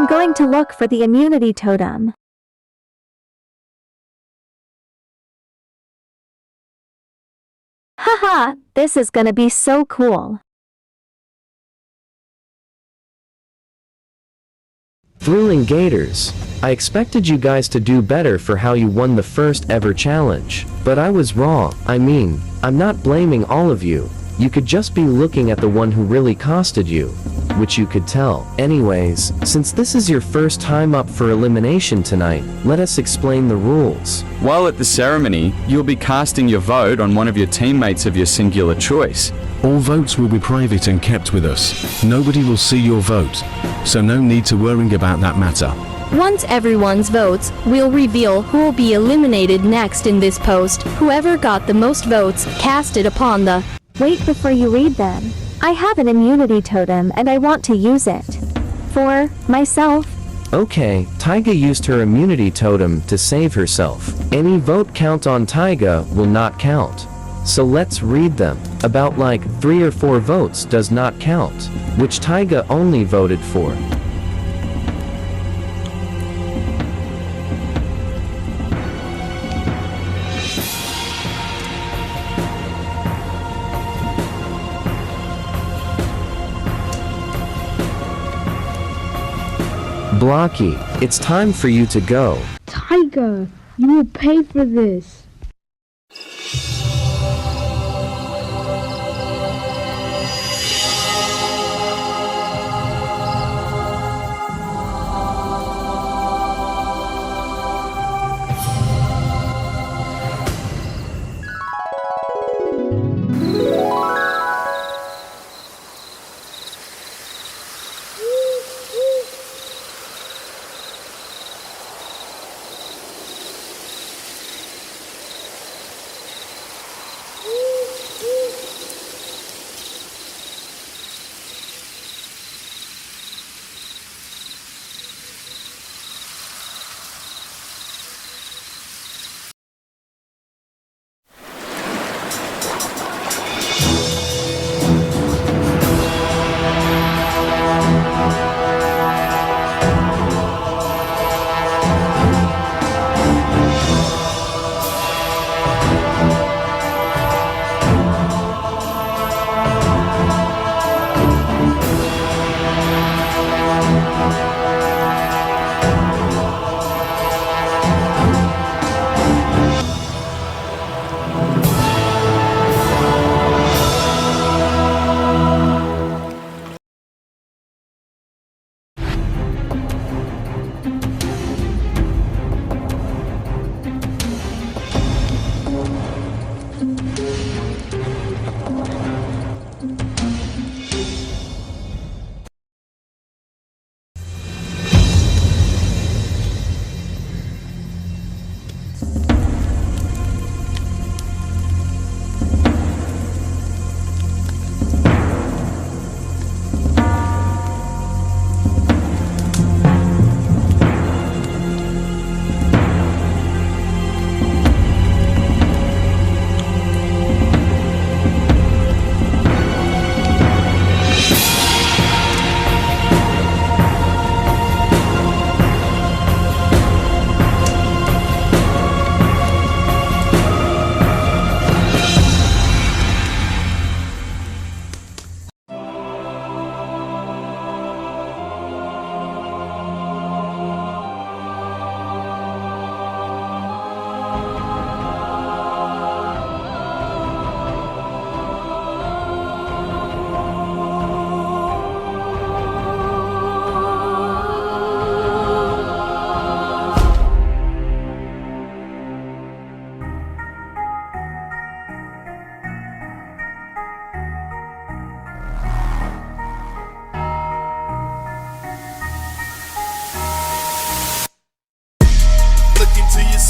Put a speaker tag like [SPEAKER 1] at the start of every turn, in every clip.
[SPEAKER 1] I'm going to look for the immunity totem. Haha, this is gonna be so cool.
[SPEAKER 2] Thrilling Gators. I expected you guys to do better for how you won the first ever challenge, but I was wrong. I mean, I'm not blaming all of you. You could just be looking at the one who really costed you, which you could tell. Anyways, since this is your first time up for elimination tonight, let us explain the rules.
[SPEAKER 3] While at the ceremony, you'll be casting your vote on one of your teammates of your singular choice.
[SPEAKER 4] All votes will be private and kept with us. Nobody will see your vote, so no need to worry about that matter.
[SPEAKER 5] Once everyone's votes, we'll reveal who will be eliminated next in this post. Whoever got the most votes casted upon the...
[SPEAKER 1] Wait before you read them. I have an immunity totem and I want to use it. For myself.
[SPEAKER 2] Okay, Taiga used her immunity totem to save herself. Any vote count on Taiga will not count. So let's read them. About like 3 or 4 votes does not count, which Taiga only voted for. Blocky, it's time for you to go.
[SPEAKER 6] Taiga, you will pay for this.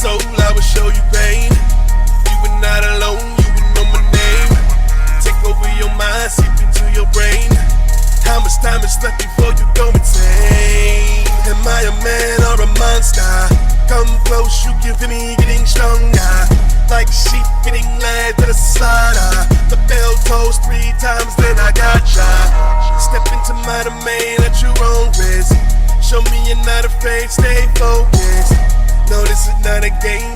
[SPEAKER 7] soul, I will show you pain. You were not alone, you would know my name. Take over your mind, seep into your brain. How much time is left before you go insane? Am I a man or a monster? Come close, you give me getting stronger. Like sheep getting led to the slaughter. The bell tolls 3 times, then I got ya. Step into my domain at your own risk. Show me you're not afraid, stay focused. No, this is not a game,